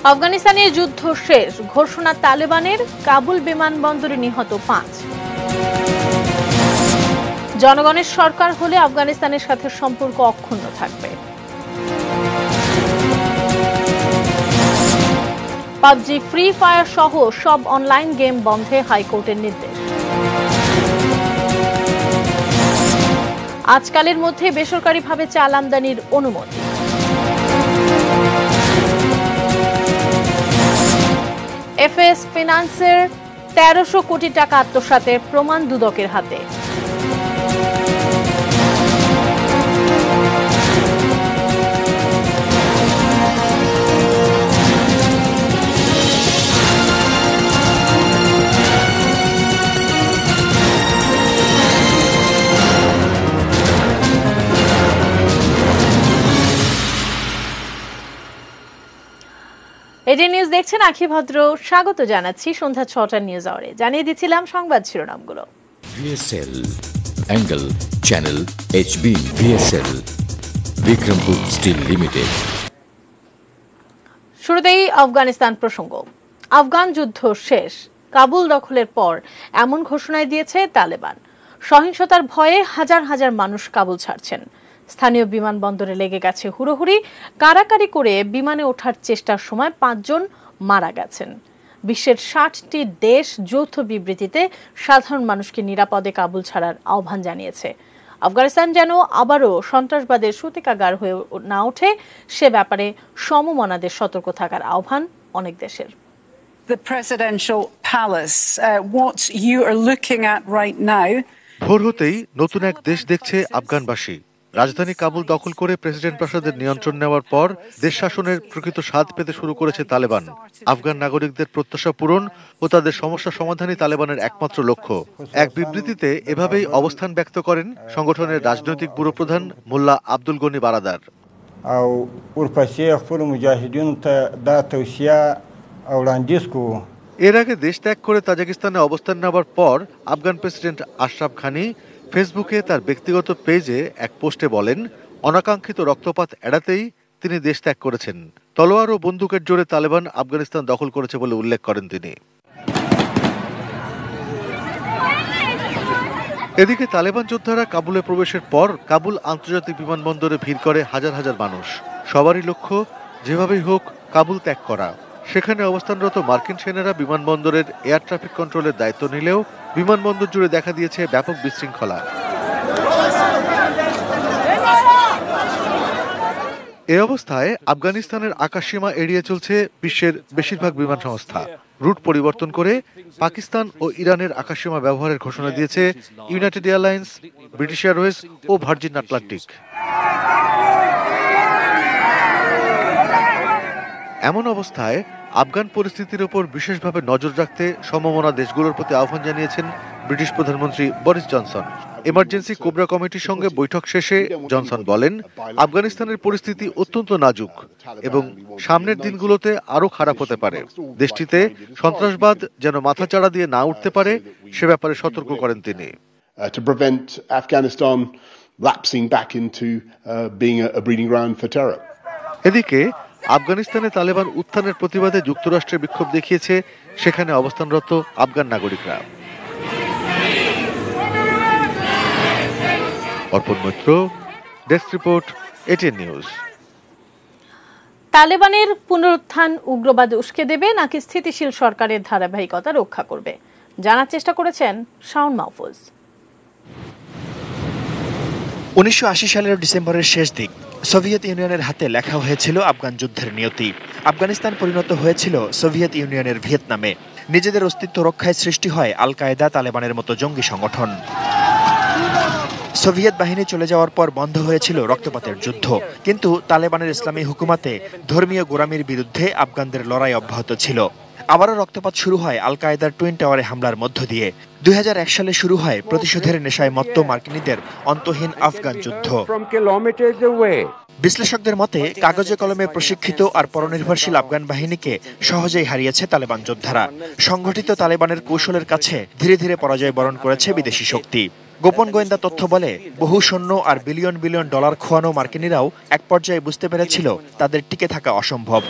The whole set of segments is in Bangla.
আফগানিস্তানের যুদ্ধ শেষ, ঘোষণা তালেবানের। কাবুল বিমানবন্দরে নিহত 5। জনগণের সরকার হলে আফগানিস্তানের সাথে সম্পর্ক অক্ষুণ্ণ থাকবে। পাবজি, ফ্রি ফায়ার সহ সব অনলাইন গেম বন্ধে হাইকোর্টের নির্দেশ। আজকালের মধ্যে বেসরকারিভাবে চাল আমদানির অনুমতি। এফএস ফিন্যান্সের 1300 কোটি টাকা আত্মসাতের প্রমাণ দুদকের হাতে। এডিএন নিউজ দেখছেন আখি ভদ্র, স্বাগত জানাচ্ছি সন্ধ্যা 6টার নিউজ আওয়ারে। জানিয়ে দিচ্ছিলাম সংবাদ শিরোনামগুলো। VSL angle channel HB VSL Bikrampur steel limited. শুরুতেই আফগানিস্তান প্রসঙ্গ। আফগান যুদ্ধ শেষ, কাবুল দখলের পর এমন ঘোষণায় দিয়েছে তালেবান। সহিংসতার ভয়ে হাজার হাজার মানুষ কাবুল ছাড়ছেন। স্থানীয় বিমানবন্দরে লেগে গেছে হুড়োহুড়ি। কারাকারি করে বিমানে ওঠার চেষ্টার সময় 5 জন মারা গেছেন। বিশ্বের 60টি দেশ যৌথ বিবৃতিতে সাধারণ মানুষকে নিরাপদে কাবুল ছাড়ার আহ্বান জানিয়েছে। আফগানিস্তান যেন আবারও সন্ত্রাসবাদের সূতিকাগার হয়ে না ওঠে, সে ব্যাপারে সমমনাদের সতর্ক থাকার আহ্বান অনেক দেশের। The presidential palace, what you are looking at right now. ভোর হতেই নতুন এক দেশ দেখছে আফগানবাসী। রাজধানী কাবুল দখল করে প্রেসিডেন্ট প্রাসাদের নিয়ন্ত্রণ নেওয়ার পর দেশ শাসনের প্রকৃত স্বাদ পেতে শুরু করেছে তালেবান। আফগান নাগরিকদের প্রত্যাশা পূরণ ও তাদের সমস্যা সমাধানই তালেবানের একমাত্র লক্ষ্য। এক বিবৃতিতে এভাবেই অবস্থান ব্যক্ত করেন সংগঠনের রাজনৈতিক ব্যুরো প্রধান মোল্লা আব্দুল গনি বারাদার। এর আগে দেশ ত্যাগ করে তাজিকিস্তানে অবস্থান নেওয়ার পর আফগান প্রেসিডেন্ট আশরাফ ঘানি ফেসবুকে তার ব্যক্তিগত পেজে এক পোস্টে বলেন, অনাকাঙ্ক্ষিত রক্তপাত এড়াতেই তিনি দেশ ত্যাগ করেছেন। তলোয়ার ও বন্দুকের জোরে তালেবান আফগানিস্তান দখল করেছে বলে উল্লেখ করেন তিনি। এদিকে তালেবান যোদ্ধারা কাবুলে প্রবেশের পর কাবুল আন্তর্জাতিক বিমানবন্দরে ভিড় করে হাজার হাজার মানুষ। সবারই লক্ষ্য যেভাবেই হোক কাবুল ত্যাগ করা। সেখানে অবস্থানরত মার্কিন সেনারা বিমানবন্দরের এয়ার ট্রাফিক কন্ট্রোলের দায়িত্ব নিলেও বিমানবন্দর জুড়ে দেখা দিয়েছে ব্যাপক বিশৃঙ্খলা। এ অবস্থায় আফগানিস্তানের আকাশসীমা এড়িয়ে চলছে বিশ্বের বেশিরভাগ বিমান সংস্থা। রুট পরিবর্তন করে পাকিস্তান ও ইরানের আকাশসীমা ব্যবহারের ঘোষণা দিয়েছে ইউনাইটেড এয়ারলাইন্স, ব্রিটিশ এয়ারওয়েজ ও ভার্জিন আটলান্টিক। এমন অবস্থায় আফগান পরিস্থিতির উপর বিশেষভাবে নজর রাখতে সমমনা দেশগুলোর প্রতি আহ্বান জানিয়েছেন ব্রিটিশ প্রধানমন্ত্রী বরিস জনসন। এমার্জেন্সি কোবরা কমিটির সঙ্গে বৈঠক শেষে জনসন বলেন, আফগানিস্তানের পরিস্থিতি অত্যন্ত নাজুক এবং সামনের দিনগুলোতে আরও খারাপ হতে পারে। দেশটিতে সন্ত্রাসবাদ যেন মাথাচাড়া দিয়ে না উঠতে পারে সে ব্যাপারে সতর্ক করেন তিনি। To prevent Afghanistan lapsing back into being a breeding ground for terror. এদিকে আফগানিস্তানে তালেবান উত্থানের প্রতিবাদে যুক্তরাষ্ট্রে বিক্ষোভ দেখিয়েছে সেখানে অবস্থানরত আফগান নাগরিকরা। Arpan Maitra, desk report, ATN news. তালেবানের পুনরুত্থান উগ্রবাদ উস্কে দেবে নাকি স্থিতিশীল সরকারের ধারাবাহিকতা রক্ষা করবে, জানার চেষ্টা করেছেন শাওন মাহফুজ। 1980 সালের ডিসেম্বরের শেষ দিক সোভিয়েত ইউনিয়নের হাতে লেখা হয়েছিল আফগান যুদ্ধের নিয়তি। আফগানিস্তান পরিণত হয়েছিল সোভিয়েত ইউনিয়নের ভিয়েতনামে। নিজেদের অস্তিত্ব রক্ষায় সৃষ্টি হয় আল কায়েদা, তালেবানের মতো জঙ্গি সংগঠন। সোভিয়েত বাহিনী চলে যাওয়ার পর বন্ধ হয়েছিল রক্তপাতের যুদ্ধ, কিন্তু তালেবানের ইসলামী হুকুমাতে ধর্মীয় গোড়ামির বিরুদ্ধে আফগানদের লড়াই অব্যাহত ছিল। আবারও রক্তপাত শুরু হয় আল কায়েদার টুইন টাওয়ারে হামলার মধ্য দিয়ে। 2001 সালে শুরু হয় প্রতিশোধের নেশায় মত্ত মার্কিনীদের অন্তহীন আফগান যুদ্ধ। বিশ্লেষকদের মতে কাগজে কলমে প্রশিক্ষিত আর পরনির্ভরশীল আফগান বাহিনীকে সহজেই হারিয়েছে তালেবান যোদ্ধারা। সংগঠিত তালেবানের কৌশলের কাছে ধীরে ধীরে পরাজয় বরণ করেছে বিদেশি শক্তি। গোপন গোয়েন্দা তথ্য বলে বহু সৈন্য আর বিলিয়ন বিলিয়ন ডলার খোয়ানো মার্কিনীরাও এক পর্যায়ে বুঝতে পেরেছিল তাদের টিকে থাকা অসম্ভব।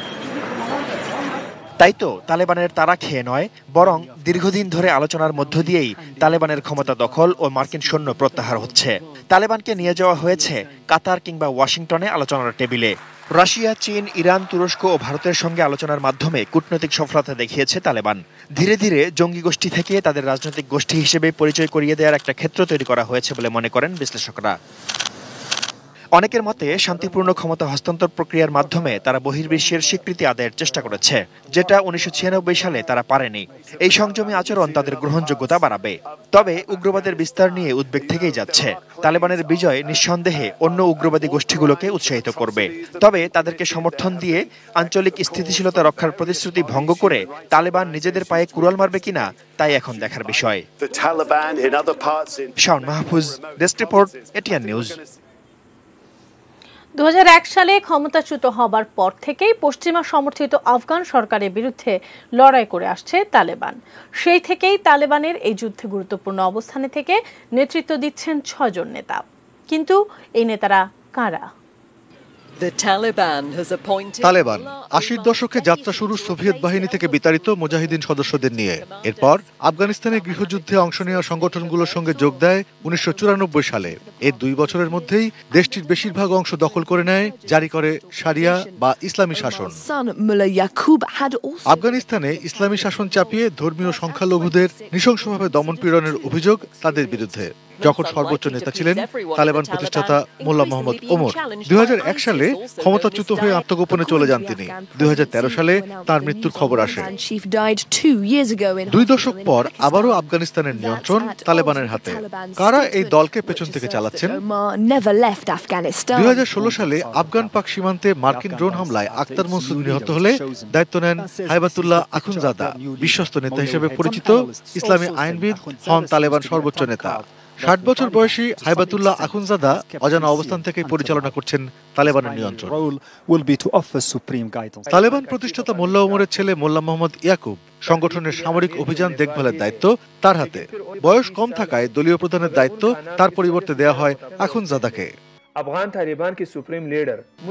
তাই তো তালেবানের তারা খেয়ে নয়, বরং দীর্ঘদিন ধরে আলোচনার মধ্য দিয়েই তালেবানের ক্ষমতা দখল ও মার্কিন সৈন্য প্রত্যাহার হচ্ছে। তালেবানকে নিয়ে যাওয়া হয়েছে কাতার কিংবা ওয়াশিংটনে আলোচনার টেবিলে। রাশিয়া, চীন, ইরান, তুরস্ক ও ভারতের সঙ্গে আলোচনার মাধ্যমে কূটনৈতিক সফলতা দেখিয়েছে তালেবান। ধীরে ধীরে জঙ্গি গোষ্ঠী থেকে তাদের রাজনৈতিক গোষ্ঠী হিসেবে পরিচয় করিয়ে দেওয়ার একটা ক্ষেত্র তৈরি করা হয়েছে বলে মনে করেন বিশ্লেষকরা। অনেকের মতে শান্তিপূর্ণ ক্ষমতা হস্তান্তর প্রক্রিয়ার মাধ্যমে তারা বহির্বিশ্বের স্বীকৃতি আদায়ের চেষ্টা করেছে, যেটা 1996 সালে তারা পারেনি। এই সংযমী আচরণ তাদের গ্রহণযোগ্যতা বাড়াবে। তবে উগ্রবাদের বিস্তার নিয়ে উদ্বেগ থেকেই যাচ্ছে। তালেবানের বিজয় নিঃসন্দেহে অন্য উগ্রবাদী গোষ্ঠীগুলোকে উৎসাহিত করবে। তবে তাদেরকে সমর্থন দিয়ে আঞ্চলিক স্থিতিশীলতা রক্ষার প্রতিশ্রুতি ভঙ্গ করে তালেবান নিজেদের পায়ে কুড়াল মারবে কিনা তাই এখন দেখার বিষয়। Shaon Mahfuz, desk report, ATN news. 2001 সালে ক্ষমতাচ্যুত হবার পর থেকেই পশ্চিমা সমর্থিত আফগান সরকারের বিরুদ্ধে লড়াই করে আসছে তালেবান। সেই থেকেই তালেবানের এই যুদ্ধে গুরুত্বপূর্ণ অবস্থানে থেকে নেতৃত্ব দিচ্ছেন 6 জন নেতা। কিন্তু এই নেতারা কারা? তালেবান 80-র দশকে যাত্রা শুরু সোভিয়েত বাহিনী থেকে বিতাড়িত মুজাহিদিন সদস্যদের নিয়ে। এরপর আফগানিস্তানের গৃহযুদ্ধে অংশ নেওয়া সংগঠনগুলোর সঙ্গে যোগ দেয় 1994 সালে। এর 2 বছরের মধ্যেই দেশটির বেশিরভাগ অংশ দখল করে নেয়, জারি করে শারিয়া বা ইসলামী শাসন। আফগানিস্তানে ইসলামী শাসন চাপিয়ে ধর্মীয় সংখ্যালঘুদের নৃশংসভাবে দমনপীড়নের অভিযোগ তাদের বিরুদ্ধে। যখন সর্বোচ্চ নেতা ছিলেন তালেবান প্রতিষ্ঠাতা মোল্লা মোহাম্মদ ওমর। 2001 সালে ক্ষমতাচ্যুত হয়ে আত্মগোপনে চলে যান তিনি। 2013 সালে তার মৃত্যুর খবর আসে। 2 দশক পর আবারও আফগানিস্তানের নিয়ন্ত্রণ তালেবানের হাতে। কারা এই দলকে পেছন থেকে চালাচ্ছেন? 2016 সালে আফগান পাক সীমান্তে মার্কিন ড্রোন হামলায় আক্তার মনসুর নিহত হলে দায়িত্ব নেন হাইবাতুল্লাহ আখুনজাদা। বিশ্বস্ত নেতা হিসেবে পরিচিত ইসলামী আইনবিদ হন তালেবান সর্বোচ্চ নেতা। 60 বছর বয়সী হাইবাতুল্লাহ আখুনজাদা অজানা অবস্থান থেকে পরিচালনা করছেন তালেবানের নিয়ন্ত্রণ। তালেবান প্রতিষ্ঠাতা মোল্লা ওমরের ছেলে মোল্লা মোহাম্মদ ইয়াকুব সংগঠনের সামরিক অভিযান দেখভালের দায়িত্ব তার হাতে। বয়স কম থাকায় দলীয় প্রধানের দায়িত্ব তার পরিবর্তে দেয়া হয় আখুনজাদাকে।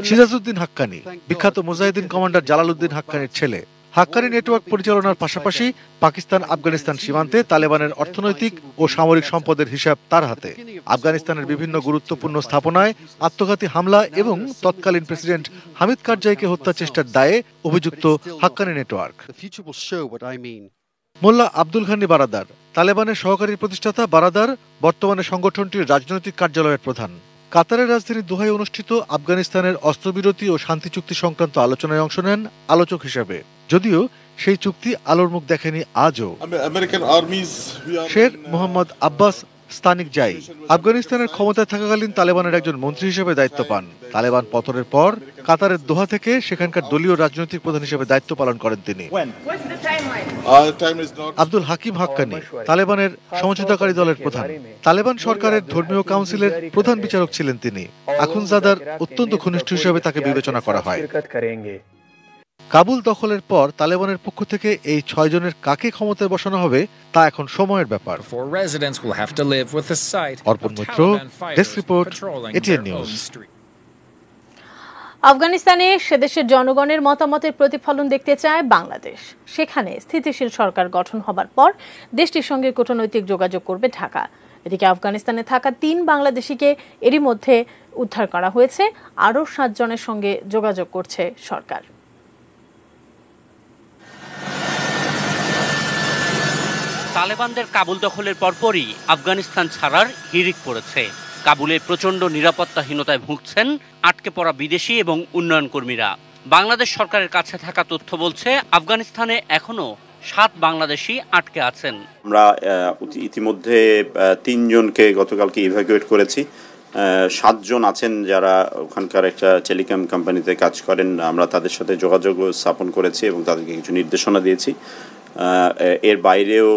সিরাজউদ্দিন হাক্কানি বিখ্যাত মুজাহিদিন কমান্ডার জালালউদ্দিন হাক্কানির ছেলে। হাক্কানি নেটওয়ার্ক পরিচালনার পাশাপাশি পাকিস্তান আফগানিস্তান সীমান্তে তালেবানের অর্থনৈতিক ও সামরিক সম্পদের হিসাব তার হাতে। আফগানিস্তানের বিভিন্ন গুরুত্বপূর্ণ স্থাপনায় আত্মঘাতী হামলা এবং তৎকালীন প্রেসিডেন্ট হামিদ কারজাইকে হত্যা চেষ্টার দায়ে অভিযুক্ত হাক্কানি নেটওয়ার্ক। মোল্লা আব্দুল ঘানি বারাদার তালেবানের সহকারী প্রতিষ্ঠাতা। বারাদার বর্তমানে সংগঠনটির রাজনৈতিক কার্যালয়ের প্রধান। কাতারের রাজধানী দোহায় অনুষ্ঠিত আফগানিস্তানের অস্ত্রবিরতি ও শান্তি চুক্তি সংক্রান্ত আলোচনায় অংশ নেন আলোচক হিসেবে। যদিও সেই চুক্তি আলোর মুখ দেখেনি আজও। শের মোহাম্মদ আব্বাস স্তানিক জাই আফগানিস্তানের ক্ষমতায় থাকাকালীন তালেবানের একজন মন্ত্রী হিসেবে দায়িত্ব পান। তালেবান পতনের পর কাতারের দোহা থেকে সেখানকার দলীয় রাজনৈতিক প্রধান হিসেবে দায়িত্ব পালন করেন তিনি। আব্দুল হাকিম হাক্কানি তালেবানের সমঝোতাকারী দলের প্রধান। তালেবান সরকারের ধর্মীয় কাউন্সিলের প্রধান বিচারক ছিলেন তিনি। আখুনজাদার অত্যন্ত ঘনিষ্ঠ হিসেবে তাকে বিবেচনা করা হয়। কাবুল দখলের পর তালেবানের পক্ষ থেকে এই 6 জনের কাকে ক্ষমতায় বসানো হবে তা এখন সময়ের ব্যাপার। Arpan Maitra, desk report, ATN news. আফগানিস্তানে সেদেশের জনগণের মতামতের প্রতিফলন দেখতে চায় বাংলাদেশ। সেখানে স্থিতিশীল সরকার গঠন হবার পর দেশটির সঙ্গে কূটনৈতিক যোগাযোগ করবে ঢাকা। এদিকে আফগানিস্তানে থাকা 3 বাংলাদেশিকে এরই মধ্যে উদ্ধার করা হয়েছে। আরও 7 জনের সঙ্গে যোগাযোগ করছে সরকার। তালেবানদের কাবুল দখলের পরপরই আফগানিস্তান ছাড়ার হিড়িক পড়েছে। কাবুলে প্রচণ্ড নিরাপত্তাহীনতায় ভুগছেন আটকে পড়া বিদেশি এবং উন্নয়ন কর্মীরা। বাংলাদেশ সরকারের কাছে থাকা তথ্য বলছে আফগানিস্তানে এখনো 7 বাংলাদেশি আটকে আছেন। আমরা ইতিমধ্যে 3 জনকে গতকালকে ইভ্যাকুয়েট করেছি। 7 জন আছেন যারা ওখানকার একটা টেলিকম কোম্পানিতে কাজ করেন। আমরা তাদের সাথে যোগাযোগ স্থাপন করেছি এবং তাদেরকে কিছু নির্দেশনা দিয়েছি। এর বাইরেও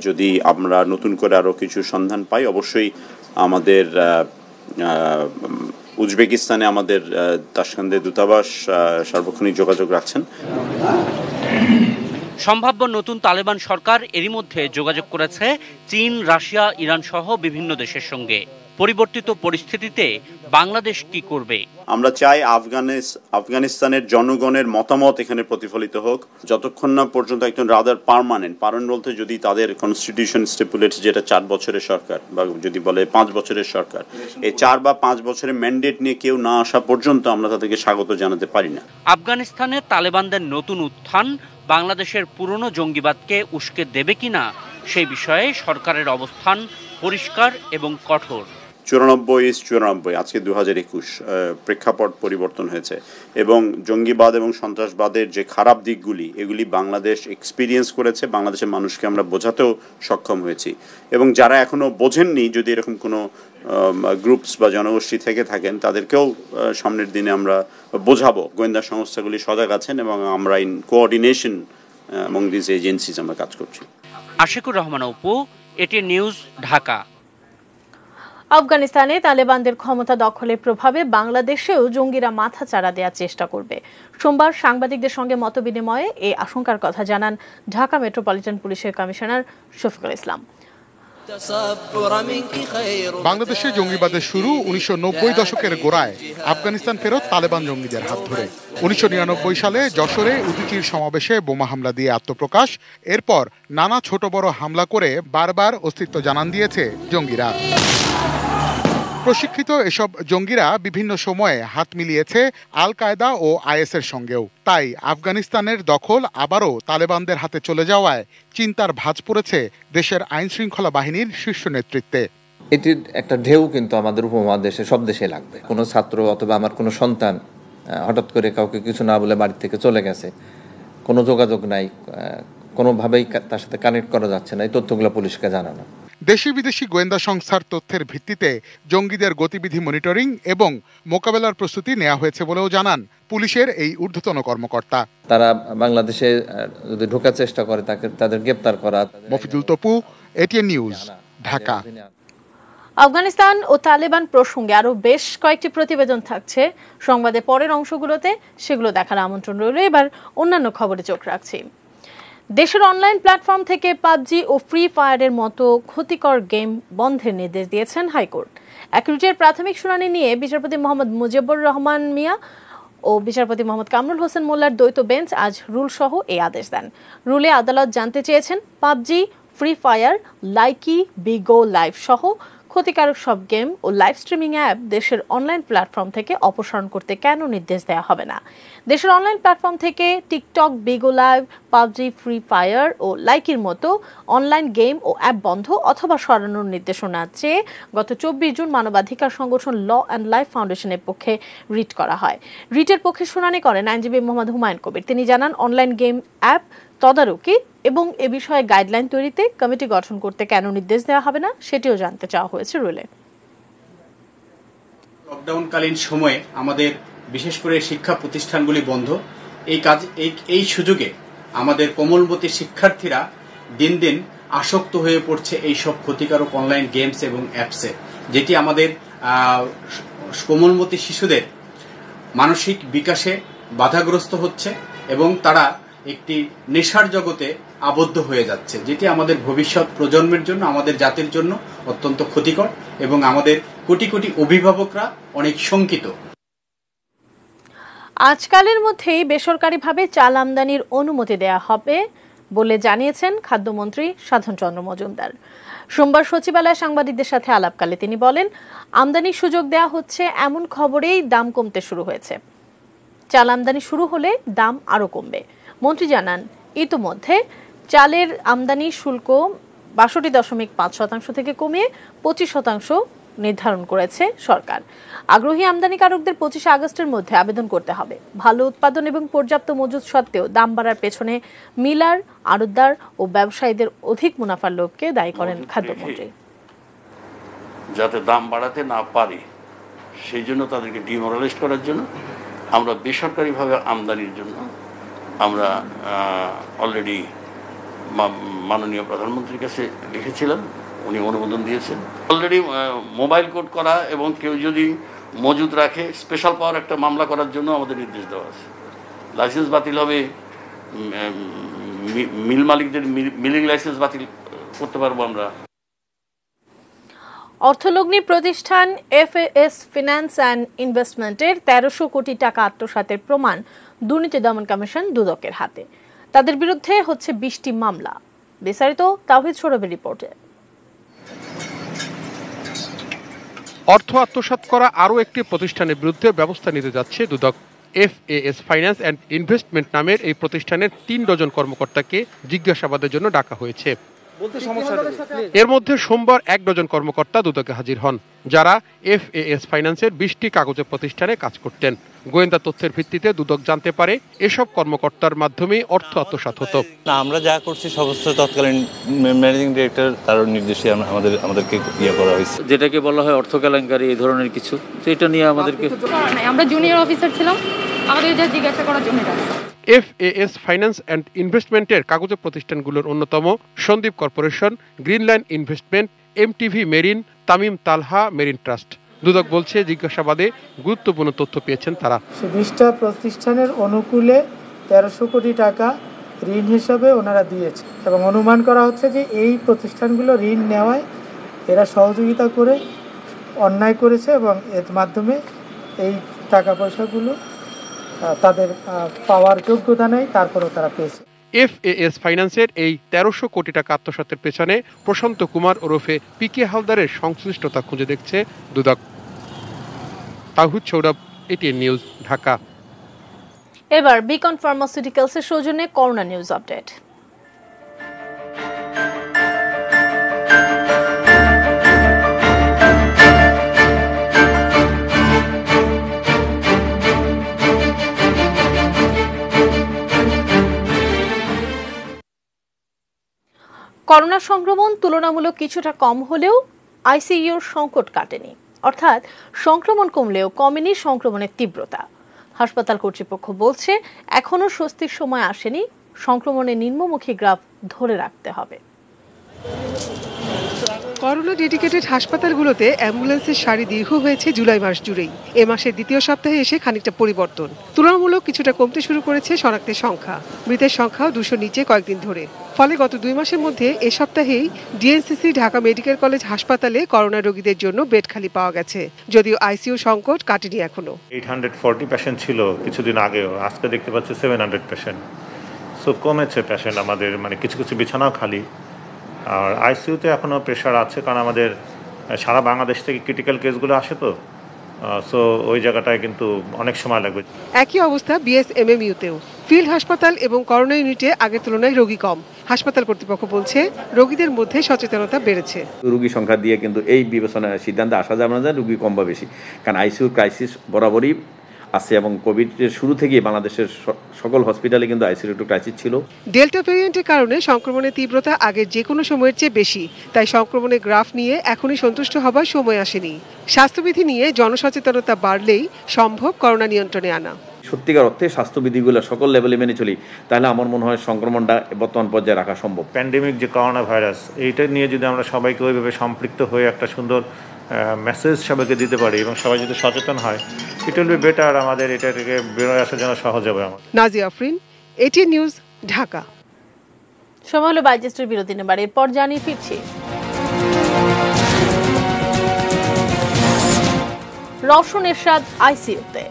যদি আমরা নতুন করে আরও কিছু সন্ধান পাই অবশ্যই আমাদের উজবেকিস্তানে আমাদের তাশকান্দে দূতাবাস সার্বক্ষণিক যোগাযোগ রাখছেন। সম্ভাব্য নতুন তালেবান সরকার এরই মধ্যে যোগাযোগ করেছে চীন, রাশিয়া, ইরান সহ বিভিন্ন দেশের সঙ্গে। পরিবর্তিত পরিস্থিতিতে বাংলাদেশ কি করবে? আমরা চাই আফগানিস্তানের জনগণের মতামত এখানে প্রতিফলিত হোক, যতক্ষণ না পর্যন্ত একজন রাদার পার্মানেন্ট বলতে যদি তাদের কনস্টিটিউশন স্টিপুলেটস যেটা 4 বছরের সরকার বা যদি বলে 5 বছরের সরকার, এই 4 বা 5 বছরের ম্যান্ডেট নিয়ে কেউ না আসা পর্যন্ত আমরা তাদেরকে স্বাগত জানাতে পারি না। আফগানিস্তানে তালেবানদের নতুন উত্থান বাংলাদেশের পুরনো জঙ্গিবাদকে উস্কে দেবে কিনা সেই বিষয়ে সরকারের অবস্থান পরিষ্কার এবং কঠোর। 94 আজকে 2021 প্রেক্ষাপট পরিবর্তন হয়েছে এবং জঙ্গিবাদ এবং সন্ত্রাসবাদের যে খারাপ দিকগুলি এগুলি বাংলাদেশ এক্সপিরিয়েন্স করেছে, বাংলাদেশের মানুষকে আমরা বোঝাতেও সক্ষম হয়েছি এবং যারা এখনো বোঝেননি, যদি এরকম কোনো গ্রুপস বা জনগোষ্ঠী থেকে থাকেন তাদেরকেও সামনের দিনে আমরা বোঝাবো। গোয়েন্দা সংস্থাগুলি সজাগ আছেন এবং আমরা in coordination among these agencies আমরা কাজ করছি। Ashikur Rahman Apu, ATN news, Dhaka. আফগানিস্তানে তালেবানদের ক্ষমতা দখলের প্রভাবে বাংলাদেশেও জঙ্গিরা মাথাচাড়া দেওয়ার চেষ্টা করবে। সোমবার সাংবাদিকদের সঙ্গে মতবিনিময়ে এই আশঙ্কার কথা জানান ঢাকা মেট্রোপলিটন পুলিশের কমিশনার শফিকুল ইসলাম। বাংলাদেশে জঙ্গিবাদের শুরু 1990 দশকের গোড়ায় আফগানিস্তান ফেরত তালেবান জঙ্গিদের হাত ধরে। 1999 সালে যশোরে উদুচির সমাবেশে বোমা হামলা দিয়ে আত্মপ্রকাশ। এরপর নানা ছোট বড় হামলা করে বারবার অস্তিত্ব জানান দিয়েছে জঙ্গিরা। প্রশিক্ষিত এসব জঙ্গিরা বিভিন্ন সময়ে হাত মিলিয়েছে আল কায়দা ও আইএসের সঙ্গেও। তাই আফগানিস্তানের দখল আবারও তালেবানদের হাতে চলে যাওয়ায় চিন্তার ভাঁজ পড়েছে দেশের আইন শৃঙ্খলা বাহিনীর শীর্ষ নেতৃত্বে। এটির একটা ঢেউ কিন্তু আমাদের উপমহাদেশে সব দেশে লাগবে। কোনো ছাত্র অথবা আমার কোনো সন্তান হঠাৎ করে কাউকে কিছু না বলে বাড়ি থেকে চলে গেছে, কোনো যোগাযোগ নাই, কোনোভাবেই তার সাথে কানেক্ট করা যাচ্ছে না, এই তথ্যগুলো পুলিশকে জানানো। দেশি বিদেশি গোয়েন্দা সংস্থার তথ্যের ভিত্তিতে জঙ্গিদের গতিবিধি মনিটরিং এবং মোকাবেলার প্রস্তুতি নেওয়া হয়েছে বলেও জানান পুলিশের এই ঊর্ধ্বতন কর্মকর্তা। তারা বাংলাদেশে যদি ঢোকার চেষ্টা করে তাদের গ্রেপ্তার করা। Mofidul Topu, ATN news, Dhaka. আফগানিস্তান ও তালেবান প্রসঙ্গে আরো বেশ কয়েকটি প্রতিবেদন থাকছে সংবাদের পরের অংশগুলোতে, সেগুলো দেখার আমন্ত্রণ রইল। এবার অন্যান্য খবরে চোখ রাখছি। দেশের অনলাইন প্ল্যাটফর্ম থেকে পাবজি ও ফ্রি ফায়ারের মতো ক্ষতিকর গেম বন্ধের নির্দেশ দিয়েছেন হাইকোর্ট। এক রিটের প্রাথমিক শুনানি নিয়ে বিচারপতি মোহাম্মদ মুজিবুর রহমান মিয়া ও বিচারপতি মোহাম্মদ কামরুল হোসেন মোল্লার দ্বৈত বেঞ্চ আজ রুল সহ এই আদেশ দেন। রুলে আদালত জানতে চেয়েছেন PUBG, Free Fire, Likee, Bigo Live সহ ক্ষতিকারক সব গেম ও লাইভ স্ট্রিমিং অ্যাপ দেশের অনলাইন প্ল্যাটফর্ম থেকে অপসারণ করতে কেন নির্দেশ দেওয়া হবে না। দেশের অনলাইন প্ল্যাটফর্ম থেকে TikTok, Bigo Live, PUBG, Free Fire ও লাইকির মতো অনলাইন গেম ও অ্যাপ বন্ধ অথবা সরানোর নির্দেশনা চেয়ে গত 24 জুন মানবাধিকার সংগঠন ল অ্যান্ড লাইফ ফাউন্ডেশনের পক্ষে রিট করা হয়। রিটের পক্ষে শুনানি করেন আইনজীবী মোহাম্মদ হুমায়ুন কবির। তিনি জানান, অনলাইন গেম অ্যাপ তদারকি এবং এ বিষয়ে গাইডলাইন তৈরিতে কমিটি গঠন করতে কেন নির্দেশ দেওয়া হবে না সেটিও জানতে চাওয়া হয়েছে রুলে। লকডাউনকালীন সময়ে আমাদের বিশেষ করে শিক্ষা প্রতিষ্ঠানগুলি বন্ধ। এই সুযোগে আমাদের কোমলমতি শিক্ষার্থীরা দিন দিন আসক্ত হয়ে পড়ছে এই সব ক্ষতিকারক অনলাইন গেমস এবং অ্যাপসে, যেটি আমাদের কোমলমতি শিশুদের মানসিক বিকাশে বাধাগ্রস্ত হচ্ছে এবং তারা একটি নেশার জগতে আবদ্ধ হয়ে যাচ্ছে, যেটি আমাদের ভবিষ্যৎ প্রজন্মের জন্য, আমাদের জাতির জন্য অত্যন্ত ক্ষতিকর এবং আমাদের কোটি কোটি অভিভাবকরা অনেক শঙ্কিত। আজকালের মধ্যেই বেসরকারিভাবে চাল আমদানির অনুমতি দেয়া হবে বলে জানিয়েছেন খাদ্যমন্ত্রী সাধন চন্দ্র মজুমদার। সোমবার সচিবালয়ে সাংবাদিকদের সাথে আলাপকালে তিনি বলেন, আমদানির সুযোগ দেয়া হচ্ছে এমন খবরেই দাম কমতে শুরু হয়েছে। চাল আমদানি শুরু হলে দাম আরও কমবে। মন্ত্রী জানান, ইতিমধ্যে চালের আমদানি শুল্ক 62.5% থেকে কমিয়ে 25% নির্ধারণ করেছে সরকার। আগ্রহী আমদানিকারকদের 25 আগস্টের মধ্যে আবেদন করতে হবে। ভালো উৎপাদন এবং পর্যাপ্ত মজুত সত্ত্বেও দাম বাড়ার পেছনে মিলার, আড়তদার ও ব্যবসায়ীদের অধিক মুনাফার লোভকে দায়ী করেন খাদ্যমন্ত্রী। যাতে দাম বাড়াতে না পারে সেই জন্য তাদেরকে ডিমোরালাইজ করার জন্য আমরা বেসরকারিভাবে আমদানির জন্য আমরা অলরেডি মাননীয় প্রধানমন্ত্রীর কাছে লিখেছিলাম, উনি অনুমোদন দিয়েছেন। অলরেডি মোবাইল কোড করা এবং কেউ যদি মজুদ রাখে স্পেশাল পাওয়ার একটা মামলা করার জন্য আমাদের নির্দেশ দেওয়া আছে। লাইসেন্স বাতিল হবে, মিল মালিকদের মিলিং লাইসেন্স বাতিল করতে পারবো আমরা। অর্থলগ্নি প্রতিষ্ঠান এফএএস ফিন্যান্স অ্যান্ড ইনভেস্টমেন্টের ১৩০০ কোটি টাকা আত্মসাতের প্রমাণ দুর্নীতি দমন কমিশন দুদকের হাতে। তাদের বিরুদ্ধে হচ্ছে ২০টি মামলা। বিস্তারিত তাওহিদ সৌরভের রিপোর্টে। অর্থ আত্মসাৎ করা আরও একটি প্রতিষ্ঠানের বিরুদ্ধে ব্যবস্থা নিতে যাচ্ছে দুদক। এফএএস ফাইন্যান্স অ্যান্ড ইনভেস্টমেন্ট নামের এই প্রতিষ্ঠানের ৩ ডজন কর্মকর্তাকে জিজ্ঞাসাবাদের জন্য ডাকা হয়েছে। এর মধ্যে সোমবার ১ ডজন কর্মকর্তা দুদকে হাজির হন, যারা এফএএস ফাইন্যান্সের ২০টি কাগজের প্রতিষ্ঠানে কাজ করতেন। গোয়েন্দা তথ্যের ভিত্তিতে দুদক জানতে পারে এসব কর্মকর্তার মাধ্যমে অর্থ আত্মসাৎ হতো। আমরা যা করছি সমস্ত তৎকালীন ম্যানেজিং ডিরেক্টর তার নির্দেশে আমাদেরকে করা হয়েছে, যেটাকে বলা হয় অর্থ কেলেঙ্কারি, এই ধরনের কিছু। তো এটা নিয়ে আমাদেরকে, আমরা জুনিয়র অফিসার ছিলাম, আমাদের যা জিজ্ঞাসা করার জন্য। এফএএস ফাইন্যান্স অ্যান্ড ইনভেস্টমেন্টের কাগজের প্রতিষ্ঠানগুলোর অন্যতম Sandip Corporation, Greenland Investment, MTV Marine, Tamim Talha Marine Trust. Dudak বলছে জিজ্ঞাসাবাদে গুরুত্বপূর্ণ তথ্য পেয়েছেন তারা। ২০টা প্রতিষ্ঠানের অনুকূলে ১৩০০ কোটি টাকা ঋণ হিসাবে ওনারা দিয়েছে এবং অনুমান করা হচ্ছে যে এই প্রতিষ্ঠানগুলো ঋণ নেওয়ায় এরা সহযোগিতা করে অন্যায় করেছে এবং এর মাধ্যমে এই টাকা পয়সাগুলো তাদের পাওয়ার যোগ্যতা নেই, তারপরেও তারা পেয়েছে। এফএএস ফাইন্যান্সের এই ১৩০০ কোটি টাকা আত্মসাতের পেছনে প্রশান্ত কুমার ওরফে পিকে হালদারের সংশ্লিষ্টতা খুঁজে দেখছে দুদক। তাওহিদ সৌরভ, এটিএন নিউজ, ঢাকা। এবার বিকন ফার্মাসিউটিক্যালসের সৌজন্যে করোনা নিউজ আপডেট। করোনা সংক্রমণ তুলনামূলক কিছুটা কম হলেও আইসিইউর সংকট কাটেনি, অর্থাৎ সংক্রমণ কমলেও কমেনি সংক্রমণের তীব্রতা। হাসপাতাল কর্তৃপক্ষ বলছে এখনো স্বস্তির সময় আসেনি, সংক্রমণের নিম্নমুখী গ্রাফ ধরে রাখতে হবে। করোনা ডেডিকেটেড হাসপাতালগুলোতে অ্যাম্বুলেন্সের সারি দীর্ঘ হয়েছে জুলাই মাস জুড়েই। এ মাসের দ্বিতীয় সপ্তাহে এসে খানিকটা পরিবর্তন, তুলনামূলক কিছুটা কমতে শুরু করেছে শনাক্তের সংখ্যা। মৃতের সংখ্যাও ২০০ নিচে কয়েকদিন ধরে। ফলে গত ২ মাসের মধ্যে এ সপ্তাহেই ডিএনসিসি ঢাকা মেডিকেল কলেজ হাসপাতালে করোনা রোগীদের জন্য বেড খালি পাওয়া গেছে, যদিও আইসিইউ সংকট কাটেনি এখনো। 840 পেশেন্ট ছিল কিছুদিন আগেও, আজকে দেখতে পাচ্ছি 700 পেশেন্ট। সো কমেছে পেশেন্ট আমাদের, মানে কিছু কিছু বিছানাও খালি। আর আইসিইউতে এখনও প্রেশার আছে, কারণ আমাদের সারা বাংলাদেশ থেকে ক্রিটিক্যাল কেসগুলো আসে, তো সো ওই জায়গাটায় কিন্তু অনেক সময় লাগবে। একই অবস্থা বিএসএমএমইউতেও। ফিল্ড হাসপাতাল এবং করোনা ইউনিটে আগের তুলনায় রোগী কম। হাসপাতাল কর্তৃপক্ষ বলছে রোগীদের মধ্যে সচেতনতা বেড়েছে। রোগী সংখ্যা দিয়ে কিন্তু এই বিবেচনার সিদ্ধান্তে আসা যাবে না যে রোগী কম বা বেশি, কারণ আইসিইউ ক্রাইসিস বরাবরই আছে এবং কোভিডের শুরু থেকেই বাংলাদেশের সকল হসপিটালে কিন্তু আইসিইউ একটু ক্রাইসিস ছিল। ডেল্টা ভ্যারিয়েন্টের কারণে সংক্রমণের তীব্রতা আগের যে কোনো সময়ের চেয়ে বেশি, তাই সংক্রমণের গ্রাফ নিয়ে এখনই সন্তুষ্ট হবার সময় আসেনি। স্বাস্থ্যবিধি নিয়ে জনসচেতনতা বাড়লেই সম্ভব করোনা নিয়ন্ত্রণে আনা। সত্যিকার অর্থে স্বাস্থ্যবিধিগুলো সকল লেভেলে মেনে চলি, তাহলে আমার মনে হয় সংক্রমণটা বর্তমান পর্যায়ে রাখা সম্ভব। প্যান্ডেমিক যে করোনা ভাইরাস, এইটা নিয়ে যদি আমরা সবাইকে ওইভাবে সম্পৃক্ত হয়ে একটা সুন্দর মেসেজ সবাইকে দিতে পারি এবং সবাই যদি সচেতন হয়, ইট উইল বি বেটার। আমাদের এটা থেকে বেরোয় আসার জন্য সহজ হবে। Nazia Afrin, ATN news, Dhaka. সময় হলো বাইজেস্টের বিরতি নেবার, এরপর জানিয়ে ফিরছি। রওশন এরশাদ আইসিইউতে।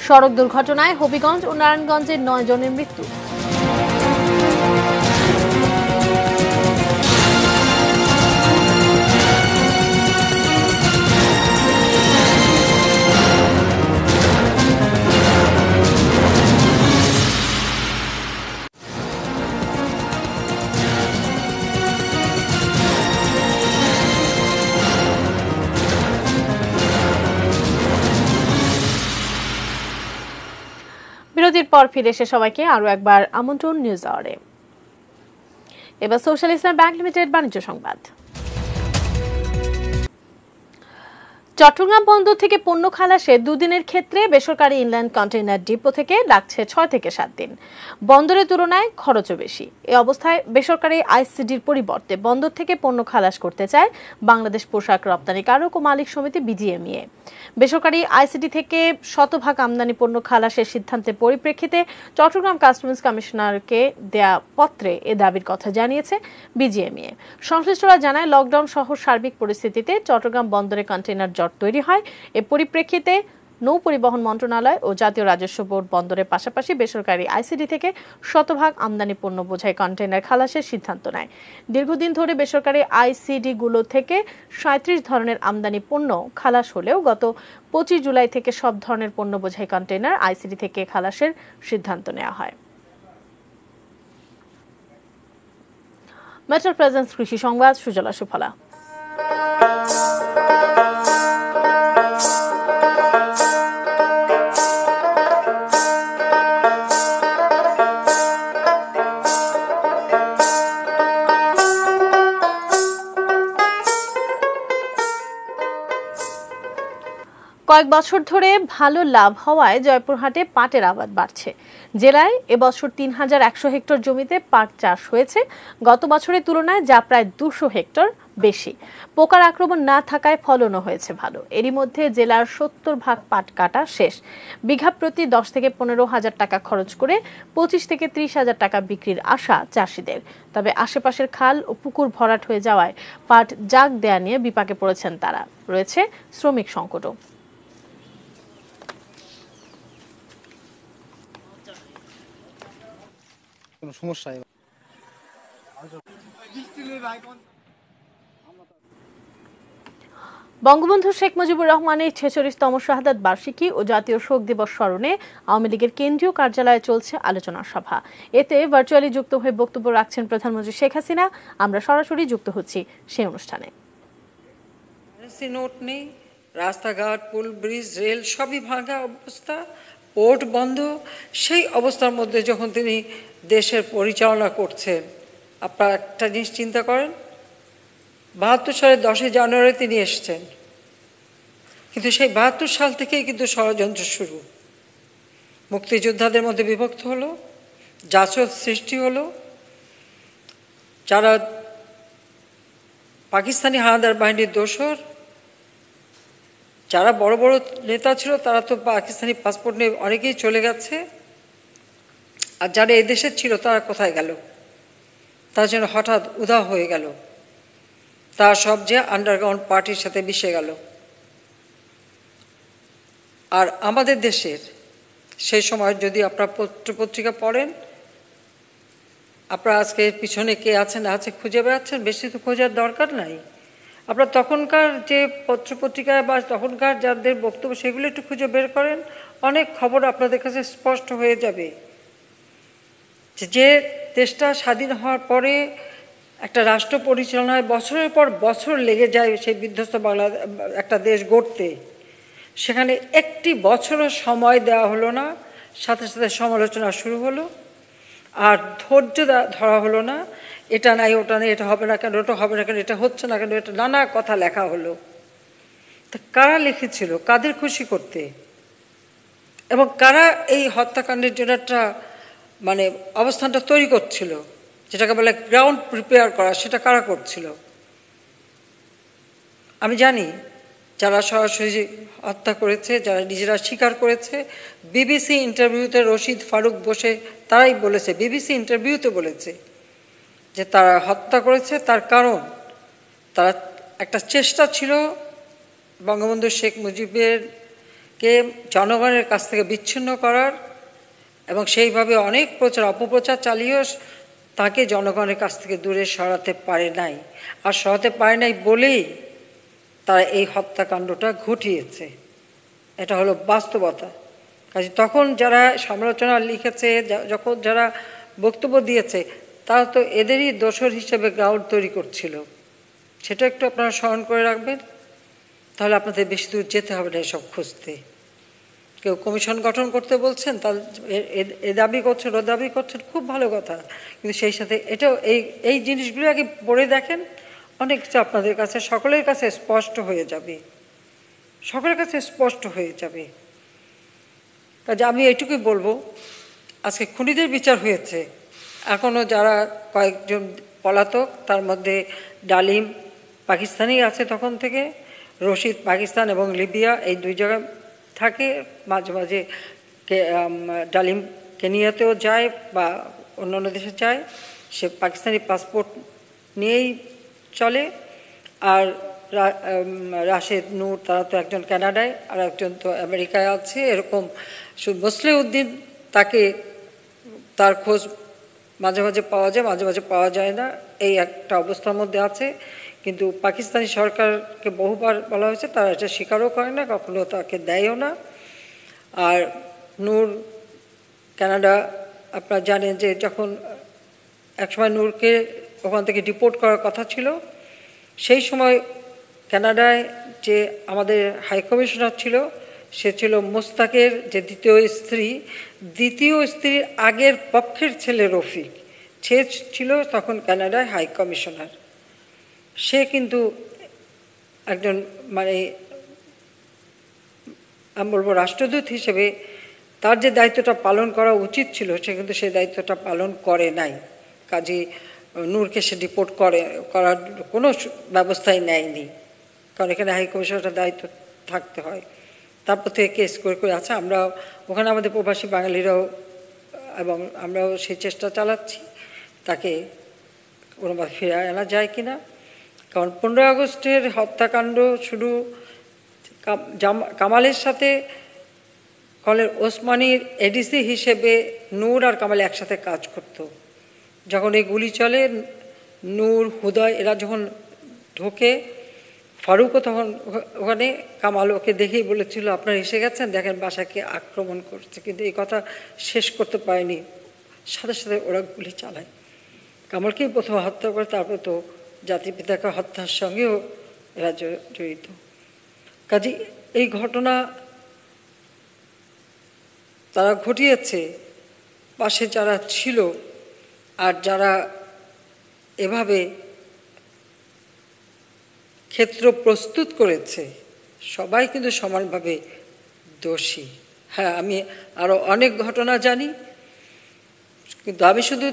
সড়ক দুর্ঘটনায় হবিগঞ্জ ও নারায়ণগঞ্জের 9 জনের মৃত্যু। বিরতির পর ফিরে এসে সবাইকে আরো একবার আমন্ত্রণ নিউজ আওয়ারে। এবার সোশ্যাল ইসলাম ব্যাংক লিমিটেড বাণিজ্য সংবাদ। চট্টগ্রাম বন্দর থেকে পণ্য খালাসে দুদিনের ক্ষেত্রে বেসরকারি ইনল্যান্ড কন্টেইনার ডিপো থেকে লাগছে 6 থেকে 7 দিন। বন্দরের তুলনায় খরচও বেশি। এই অবস্থায় বেসরকারি আইসিডির পরিবর্তে বন্দর থেকে পণ্য খালাস করতে চায় বাংলাদেশ পোশাক রপ্তানিকারক ও মালিক সমিতি বিজিএমইএ। বেসরকারি আইসিডি থেকে শতভাগ আমদানি পণ্য খালাসের সিদ্ধান্তের পরিপ্রেক্ষিতে চট্টগ্রাম কাস্টমস কমিশনারকে দেয়া পত্রে এ দাবির কথা জানিয়েছে বিজিএমইএ। সংশ্লিষ্টরা জানায়, লকডাউন সহ সার্বিক পরিস্থিতিতে চট্টগ্রাম বন্দরে কন্টেইনার জট তৈরি হয়। এ পরিপ্রেক্ষিতে নৌ পরিবহন মন্ত্রণালয় ও জাতীয় রাজস্ব বোর্ড বন্দরের পাশাপাশি বেসরকারি আইসিডি থেকে শতভাগ আমদানি পণ্য বোঝাই কন্টেইনার খালাসের সিদ্ধান্ত নেয়। দীর্ঘদিন ধরে বেসরকারি আইসিডি গুলো থেকে 37 ধরনের আমদানি পণ্য খালাস হলেও গত 25 জুলাই থেকে সব ধরনের পণ্য বোঝাই কন্টেইনার আইসিডি থেকে খালাসের সিদ্ধান্ত নেওয়া হয়। মেট্রো প্রেজেন্স কৃষি সংবাদ, সুজলা সুফলা। কয়েক বছর ধরে ভালো লাভ হওয়ায় জয়পুরহাটে পাটের আবাদ বাড়ছে। জেলায় এবছর 3100 হেক্টর জমিতে পাট চাষ হয়েছে গত বছরের তুলনায়, যা প্রায় 200 হেক্টর বেশি। পোকার আক্রমণ না থাকায় ফলনও হয়েছে ভালো। এরই মধ্যে জেলার 70% পাট কাটা শেষ। বিঘা প্রতি 10 থেকে 15 হাজার টাকা খরচ করে 25 থেকে 30 হাজার টাকা বিক্রির আশা চাষিদের। তবে আশেপাশের খাল ও পুকুর ভরাট হয়ে যাওয়ায় পাট জাগ দেয়া নিয়ে বিপাকে পড়েছেন তারা। রয়েছে শ্রমিক সংকটও। বঙ্গবন্ধু শেখ মুজিবুর রহমানের 46তম শাহাদাত বার্ষিকী ও জাতীয় শোক দিবস স্মরণে আওয়ামী লীগের কেন্দ্রীয় কার্যালয়ে চলছে আলোচনা সভা। এতে ভার্চুয়ালি যুক্ত হয়ে বক্তব্য রাখছেন প্রধানমন্ত্রী শেখ হাসিনা। আমরা সরাসরি যুক্ত হচ্ছি সেই অনুষ্ঠানে। নোট নেই, রাস্তাঘাট, পুল, ব্রিজ, রেল সবই ভাঙা অবস্থা, পোর্ট বন্ধ। সেই অবস্থার মধ্যে যখন তিনি দেশের পরিচালনা করছেন, আপনারা একটা জিনিস চিন্তা করেন, 72 সালের 10 জানুয়ারি তিনি এসছেন, কিন্তু সেই 72 সাল থেকেই কিন্তু ষড়যন্ত্র শুরু। মুক্তিযোদ্ধাদের মধ্যে বিভক্ত হলো, জাসদ সৃষ্টি হলো, যারা পাকিস্তানি হানাদার বাহিনীর দোসর, যারা বড় বড় নেতা ছিল তারা তো পাকিস্তানি পাসপোর্ট নিয়ে অনেকেই চলে গেছে, আর যারা এই দেশের ছিল তারা কোথায় গেল? তার জন্য হঠাৎ উধাও হয়ে গেল। তার সব যে আন্ডারগ্রাউন্ড পার্টির সাথে মিশে গেল। আর আমাদের দেশের সেই সময় যদি আপনারা পত্রপত্রিকা পড়েন, আপনারা আজকে পিছনে কে আছে না আছে খুঁজে বেড়াচ্ছেন, বেশি তো খোঁজার দরকার নাই। আপনারা তখনকার যে পত্রপত্রিকায় বা তখনকার যাদের বক্তব্য সেগুলো একটু খুঁজে বের করেন, অনেক খবর আপনাদের কাছে স্পষ্ট হয়ে যাবে যে দেশটা স্বাধীন হওয়ার পরে একটা রাষ্ট্র পরিচালনায় বছরের পর বছর লেগে যায় সেই বিধ্বস্ত বাংলা একটা দেশ গড়তে। সেখানে একটি বছরও সময় দেওয়া হলো না, সাথে সাথে সমালোচনা শুরু হলো, আর ধৈর্য ধরা হলো না। এটা নাই, ওটা নেই, এটা হবে না কেন, ওটা হবে না কেন, এটা হচ্ছে না কেন, এটা নানা কথা লেখা হলো। তা কারা লিখেছিল, কাদের খুশি করতে, এবং কারা এই হত্যাকাণ্ডের জন্য একটা মানে অবস্থানটা তৈরি করছিল, যেটাকে বলে গ্রাউন্ড প্রিপেয়ার করা, সেটা কারা করছিল? আমি জানি যারা সরাসরি হত্যা করেছে, যারা নিজেরা স্বীকার করেছে। বিবিসি ইন্টারভিউতে রশিদ ফারুক বসে তারাই বলেছে, বিবিসি ইন্টারভিউতে বলেছে যে তারা হত্যা করেছে। তার কারণ তারা একটা চেষ্টা ছিল বঙ্গবন্ধু শেখ মুজিবকে জনগণের কাছ থেকে বিচ্ছিন্ন করার, এবং সেইভাবে অনেক অপপ্রচার চালিয়েও তাকে জনগণের কাছ থেকে দূরে সরাতে পারে নাই। আর সরাতে পারে নাই বলেই তারা এই হত্যাকাণ্ডটা ঘটিয়েছে। এটা হলো বাস্তবতা। কাজে তখন যারা সমালোচনা লিখেছে, যখন যারা বক্তব্য দিয়েছে, তারা তো এদেরই দোসর হিসেবে গ্রাউন্ড তৈরি করছিল। সেটা একটু আপনারা স্মরণ করে রাখবেন, তাহলে আপনাদের বেশি দূর যেতে হবে না এসব খুঁজতে। কেউ কমিশন গঠন করতে বলছেন, তার এ দাবি করছেন, ও দাবি করছেন, খুব ভালো কথা, কিন্তু সেই সাথে এটাও এই জিনিসগুলো আগে পড়ে দেখেন, অনেক কিছু আপনাদের কাছে সকলের কাছে স্পষ্ট হয়ে যাবে সকলের কাছে স্পষ্ট হয়ে যাবে। কাজে আমি এইটুকুই বলবো, আজকে খুনিদের বিচার হয়েছে, এখনও যারা কয়েকজন পলাতক, তার মধ্যে ডালিম পাকিস্তানি আছে তখন থেকে, রশিদ পাকিস্তান এবং লিবিয়া এই দুই জায়গায় থাকে, মাঝে মাঝে ডালিম কেনিয়াতেও যায় বা অন্যান্য দেশে যায়, সে পাকিস্তানি পাসপোর্ট নিয়েই চলে। আর রাশেদ নূর তারা তো একজন কানাডায় আর একজন তো আমেরিকায় আছে, এরকম মুসলিউদ্দিন তাকে তার খোঁজ মাঝে মাঝে পাওয়া যায়, মাঝে মাঝে পাওয়া যায় না, এই একটা অবস্থার মধ্যে আছে। কিন্তু পাকিস্তানি সরকারকে বহুবার বলা হয়েছে, তারা এটা স্বীকারও করে না, কখনো তাকে দেয়ও না। আর নূর কানাডা, আপনারা জানেন যে যখন একসময় নূরকে ওখান থেকে ডিপোর্ট করার কথা ছিল, সেই সময় কানাডায় যে আমাদের হাই কমিশনার ছিল, সে ছিল মোস্তাকের যে দ্বিতীয় স্ত্রীর আগের পক্ষের ছেলে রফিক, সে ছিল তখন কানাডায় হাই কমিশনার। সে কিন্তু একজন মানে আমি বলবো রাষ্ট্রদূত হিসেবে তার যে দায়িত্বটা পালন করা উচিত ছিল, সে কিন্তু সেই দায়িত্বটা পালন করে নাই। কাজে নূরকে সে ডিপোর্ট করার কোনো ব্যবস্থাই নেয়নি, কারণ এখানে হাই কমিশনারটার দায়িত্ব থাকতে হয়। তারপর থেকে কেস করে আছে, আমরা ওখানে আমাদের প্রবাসী বাঙালিরাও এবং আমরাও সেই চেষ্টা চালাচ্ছি তাকে কোনোভাবে ফিরে আনা যায় কিনা। কারণ 15 আগস্টের হত্যাকাণ্ড শুধু কামালের সাথে কলের ওসমানীর এডিসি হিসেবে নূর আর কামাল একসাথে কাজ করত। যখন এই গুলি চলে, নূর হুদয় এরা যখন ঢোকে, ফারুকও তখন ওখানে, কামাল ওকে দেখেই বলেছিল আপনারা এসে গেছেন, দেখেন বাসাকে আক্রমণ করছে, কিন্তু এই কথা শেষ করতে পারেনি, সাথে সাথে ওরা গুলি চালায়। কামালকেই প্রথমে হত্যা করে, তারপর তো জাতির পিতাকে হত্যার সঙ্গেও এরা জড়িত। কাজে এই ঘটনা তারা ঘটিয়েছে, পাশে যারা ছিল আর যারা এভাবে ক্ষেত্র প্রস্তুত করেছে, সবাই কিন্তু সমানভাবে দোষী। হ্যাঁ, আমি আরও অনেক ঘটনা জানি, কিন্তু আমি শুধু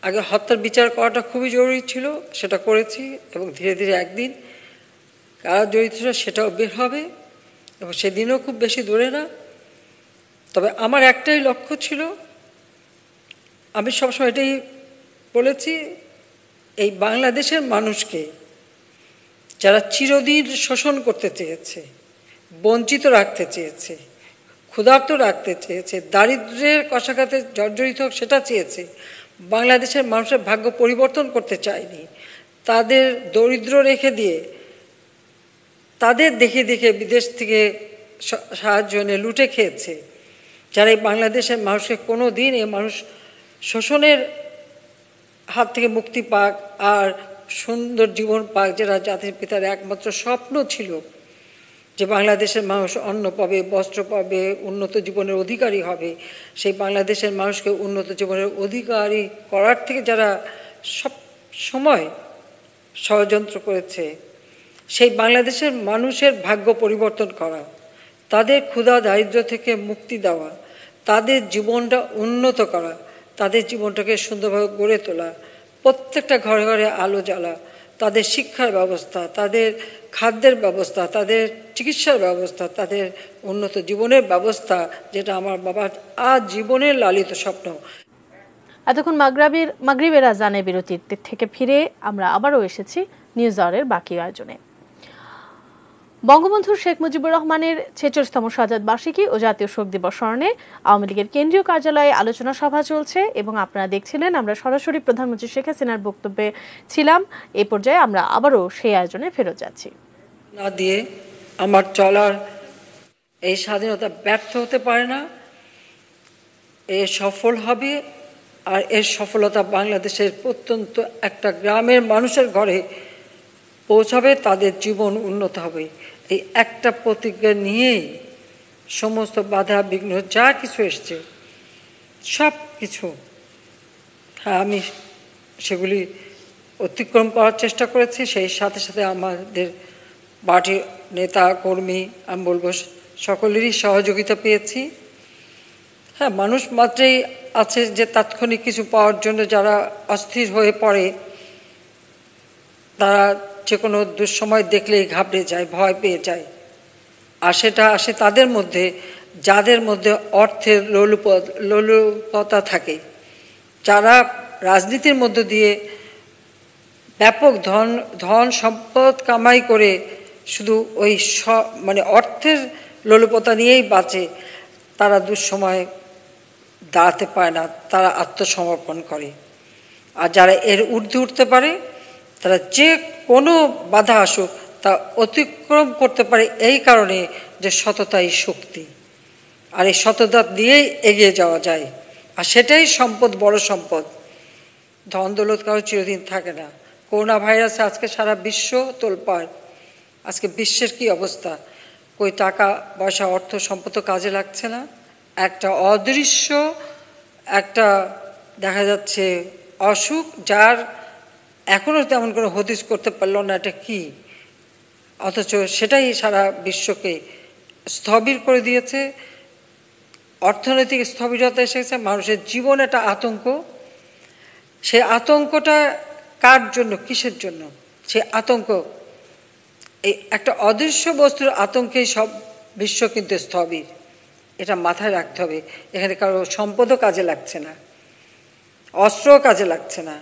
আগে হত্যার বিচার করাটা খুবই জরুরি ছিল, সেটা করেছি, এবং ধীরে ধীরে একদিন কারা জড়িত ছিল সেটাও বের হবে, এবং সেদিনও খুব বেশি দূরে না। তবে আমার একটাই লক্ষ্য ছিল, আমি সবসময় এটাই বলেছি, এই বাংলাদেশের মানুষকে যারা চিরদিন শোষণ করতে চেয়েছে, বঞ্চিত রাখতে চেয়েছে, ক্ষুধার্ত রাখতে চেয়েছে, দারিদ্র্যের কষাঘাতে জর্জরিত হোক সেটা চেয়েছে, বাংলাদেশের মানুষের ভাগ্য পরিবর্তন করতে চায়নি, তাদের দরিদ্র রেখে দিয়ে তাদের দেখে দেখে বিদেশ থেকে সাহায্য এনে লুটে খেয়েছে, যারা এই বাংলাদেশের মানুষকে কোনো দিন এই মানুষ শোষণের হাত থেকে মুক্তি পাক আর সুন্দর জীবন পাক, যেটা জাতির পিতার একমাত্র স্বপ্ন ছিল, যে বাংলাদেশের মানুষ অন্ন পাবে, বস্ত্র পাবে, উন্নত জীবনের অধিকারী হবে, সেই বাংলাদেশের মানুষকে উন্নত জীবনের অধিকারী করার থেকে যারা সব সময় ষড়যন্ত্র করেছে, সেই বাংলাদেশের মানুষের ভাগ্য পরিবর্তন করা, তাদের ক্ষুধা দারিদ্র্য থেকে মুক্তি দেওয়া, তাদের জীবনটা উন্নত করা, তাদের জীবনটাকে সুন্দরভাবে গড়ে তোলা, প্রত্যেকটা ঘরে ঘরে আলো জ্বালা, তাদের শিক্ষার ব্যবস্থা, তাদের খাদ্যের ব্যবস্থা, তাদের চিকিৎসার ব্যবস্থা, তাদের উন্নত জীবনের ব্যবস্থা, যেটা আমার বাবার আজীবনের লালিত স্বপ্ন। এতক্ষণ মাগরিবের আজানের বিরতির থেকে ফিরে আমরা আবারও এসেছি নিউজ আওয়ারের বাকি আয়োজনে। বঙ্গবন্ধু শেখ মুজিবুর রহমানের 46তম শাহাদাত বার্ষিকী ও জাতীয় শোক দিবস স্মরণে আওয়ামী লীগের কেন্দ্রীয় কার্যালয়ে আলোচনা সভা চলছে এবং আপনারা দেখছিলেন আমরা সরাসরি প্রধানমন্ত্রী শেখ হাসিনার বক্তব্যে ছিলাম। এই পর্যায়ে আমরা আবারও সেই আয়োজনে ফেরত যাচ্ছি। না দিয়ে আমার চলার এই স্বাধীনতা ব্যর্থ হতে পারে না, এ সফল হবে, আর এর সফলতা বাংলাদেশের প্রত্যন্ত একটা গ্রামের মানুষের ঘরে পৌঁছাবে, তাদের জীবন উন্নত হবে। এই একটা প্রতিজ্ঞা নিয়েই সমস্ত বাধা বিঘ্ন যা কিছু এসছে সব কিছু, হ্যাঁ, আমি সেগুলি অতিক্রম করার চেষ্টা করেছি। সেই সাথে সাথে আমাদের পার্টির নেতা কর্মী আমি বলবো সকলেরই সহযোগিতা পেয়েছি। হ্যাঁ, মানুষ মাত্রই আছে যে তাৎক্ষণিক কিছু পাওয়ার জন্য যারা অস্থির হয়ে পড়ে, তারা যে কোনো দুঃসময় দেখলেই ঘাবড়ে যায়, ভয় পেয়ে যায়। আর সেটা আসে তাদের মধ্যে যাদের মধ্যে অর্থের লোলুপতা থাকে, যারা রাজনীতির মধ্য দিয়ে ব্যাপক ধন সম্পদ কামাই করে শুধু ওই মানে অর্থের লোলুপতা নিয়েই বাঁচে, তারা দুঃসময় দাঁড়াতে পারে না, তারা আত্মসমর্পণ করে। আর যারা এর ঊর্ধ্বে উঠতে পারে, তারা যে কোনো বাধা আসুক তা অতিক্রম করতে পারে এই কারণে যে সততাই শক্তি, আর এই সততা দিয়েই এগিয়ে যাওয়া যায়। আর সেটাই সম্পদ, বড় সম্পদ। ধন দৌলত কারো চিরদিন থাকে না। করোনা ভাইরাসে আজকে সারা বিশ্ব তোলপাড়। আজকে বিশ্বের কি অবস্থা, কই টাকা পয়সা অর্থ সম্পদ কাজে লাগছে না। একটা অদৃশ্য একটা দেখা যাচ্ছে অসুখ, যার এখনও তেমন কোনো হদিস করতে পারল না এটা কি, অথচ সেটাই সারা বিশ্বকে স্থবির করে দিয়েছে। অর্থনৈতিক স্থবিরতা এসেছে, মানুষের জীবন একটা আতঙ্ক। সে আতঙ্কটা কার জন্য, কিসের জন্য? সে আতঙ্ক, এই একটা অদৃশ্য বস্তুর আতঙ্কেই সব বিশ্ব কিন্তু স্থবির। এটা মাথায় রাখতে হবে। এখানে কারো সম্পদও কাজে লাগছে না, অস্ত্রও কাজে লাগছে না।